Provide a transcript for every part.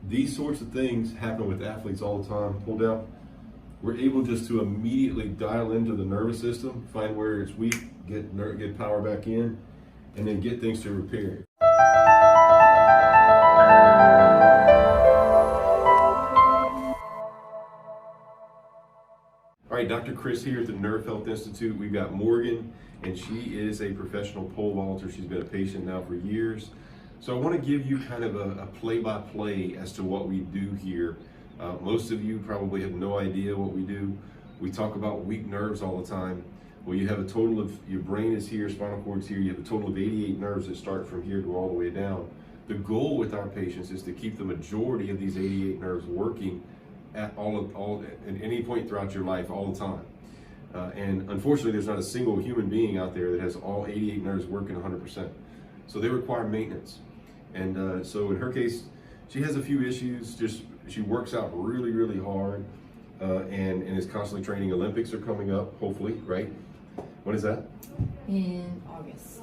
these sorts of things happen with athletes all the time. Pull down. We're able just to immediately dial into the nervous system, find where it's weak, get power back in, and then get things to repair. All right, Dr. Chris here at the Nerve Health Institute. We've got Morgan, and she is a professional pole vaulter. She's been a patient now for years. So I want to give you kind of a play-by-play as to what we do here. Most of you probably have no idea what we do. We talk about weak nerves all the time. Well, you have a total of, your brain is here, spinal cord's here, you have a total of 88 nerves that start from here to all the way down. The goal with our patients is to keep the majority of these 88 nerves working at at any point throughout your life, all the time. And unfortunately, there's not a single human being out there that has all 88 nerves working 100%. So they require maintenance. And so in her case, she has a few issues. She works out really, really hard and is constantly training. Olympics are coming up, hopefully, right? When is that? In August,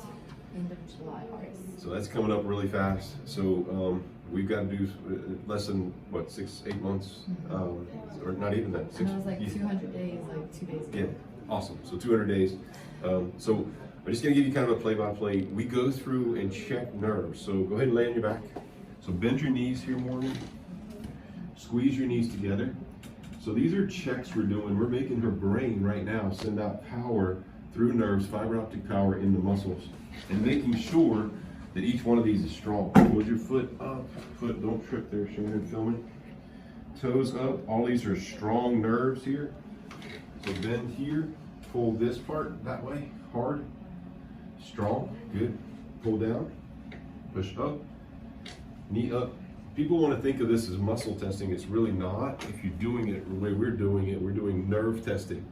end of July, August. So that's coming up really fast. So we've got to do less than, what, 6-8 months? Or not even that. And it was like 200 days, like 2 days ago. Yeah, awesome. So 200 days. So I'm just going to give you kind of a play-by-play. We go through and check nerves. So go ahead and lay on your back. So bend your knees here, Morgan. Squeeze your knees together. So these are checks we're doing. We're making her brain right now send out power through nerves, fiber optic power in the muscles, and making sure that each one of these is strong. Hold your foot up. Foot, don't trip there, Shannon, filming. Toes up. All these are strong nerves here. So bend here. Pull this part that way, hard. Strong, good. Pull down. Push up. Knee up. People want to think of this as muscle testing. It's really not. If you're doing it the way we're doing nerve testing.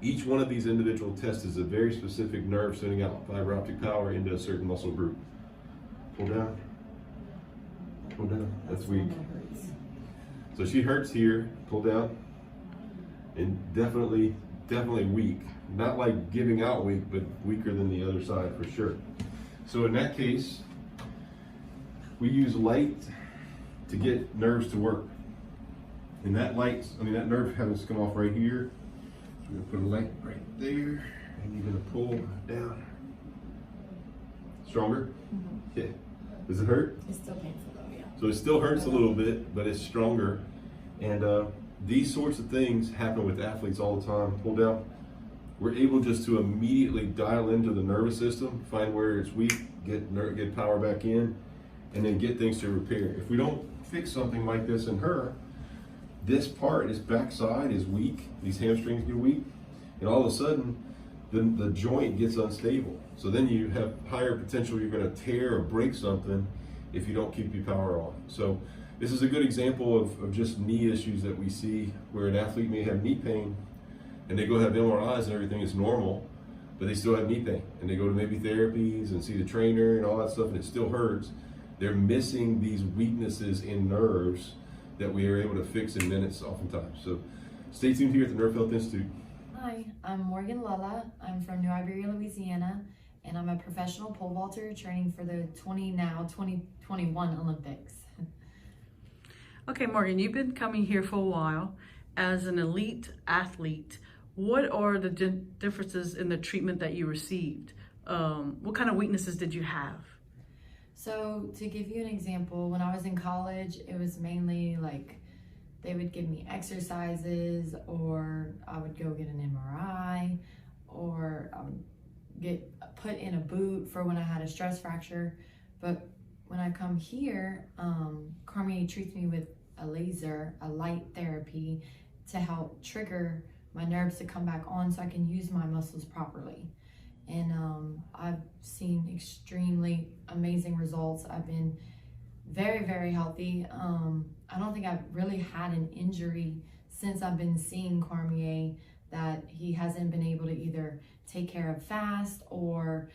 Each one of these individual tests is a very specific nerve sending out fiber optic power into a certain muscle group. Pull down. Pull down. That's weak. So she hurts here. Pull down. And definitely weak. Not like giving out weak, but weaker than the other side for sure. So in that case, we use light to get nerves to work. And that that nerve happens to come off right here. So we're gonna put a light right there, and you're gonna pull down. Stronger? Yeah. Does it hurt? It's still painful though, yeah. So it still hurts a little bit, but it's stronger. And these sorts of things happen with athletes all the time. Pull down. We're able just to immediately dial into the nervous system, find where it's weak, get power back in, and then get things to repair. If we don't fix something like this in her, this backside is weak, these hamstrings get weak, and all of a sudden, the joint gets unstable. So then you have higher potential you're gonna tear or break something if you don't keep your power on. So this is a good example of just knee issues that we see where an athlete may have knee pain and they go have MRIs and everything is normal, but they still have knee pain. And they go to maybe therapies and see the trainer and all that stuff and it still hurts. They're missing these weaknesses in nerves that we are able to fix in minutes oftentimes. So stay tuned here at the Nerve Health Institute. Hi, I'm Morgan Lulla. I'm from New Iberia, Louisiana, and I'm a professional pole vaulter training for the 2021 Olympics. Okay, Morgan, you've been coming here for a while. As an elite athlete, what are the differences in the treatment that you received? What kind of weaknesses did you have? So to give you an example, when I was in college, it was mainly like they would give me exercises, or I would go get an MRI, or I would get put in a boot for when I had a stress fracture. But when I come here, Carmi treats me with a laser, a light therapy to help trigger my nerves to come back on so I can use my muscles properly. And I've seen extremely amazing results. I've been very, very healthy. I don't think I've really had an injury since I've been seeing Cormier that he hasn't been able to either take care of fast or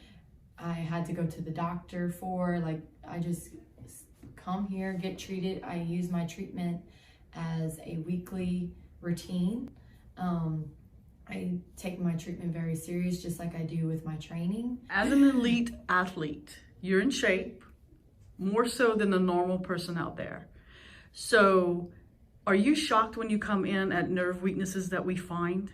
I had to go to the doctor for. Like, I just come here, get treated. I use my treatment as a weekly routine. I take my treatment very serious, just like I do with my training. As an elite athlete, you're in shape, more so than the normal person out there. So are you shocked when you come in at nerve weaknesses that we find?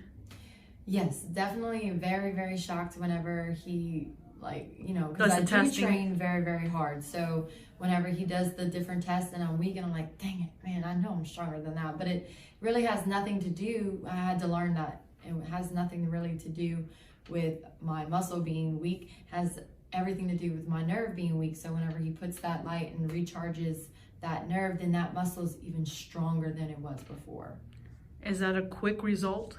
Yes, definitely very, very shocked whenever he, like, you know, because Does I the do testing? train very, very hard. So whenever he does the different tests and I'm weak and I'm like, dang it, man, I know I'm stronger than that. But it really has nothing to do, I had to learn that it has nothing really to do with my muscle being weak, has everything to do with my nerve being weak. So whenever he puts that light and recharges that nerve, then that muscle is even stronger than it was before. Is that a quick result?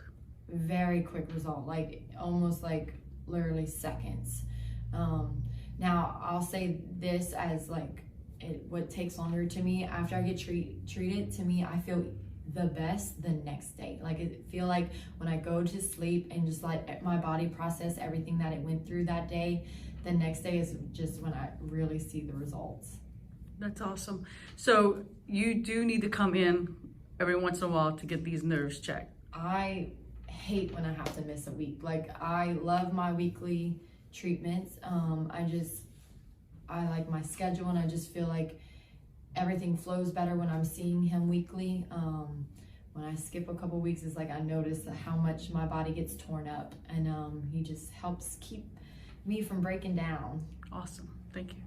Very quick result, like almost like literally seconds. Now I'll say this as like what takes longer to me after I get treated. To me, I feel the best the next day. Like it feel like when I go to sleep and just let my body process everything that it went through that day, the next day is just when I really see the results. That's awesome. So you do need to come in every once in a while to get these nerves checked. I hate when I have to miss a week. Like I love my weekly treatments. I like my schedule, and I just feel like everything flows better when I'm seeing him weekly. When I skip a couple weeks, it's like I notice how much my body gets torn up, and he just helps keep me from breaking down. Awesome. Thank you.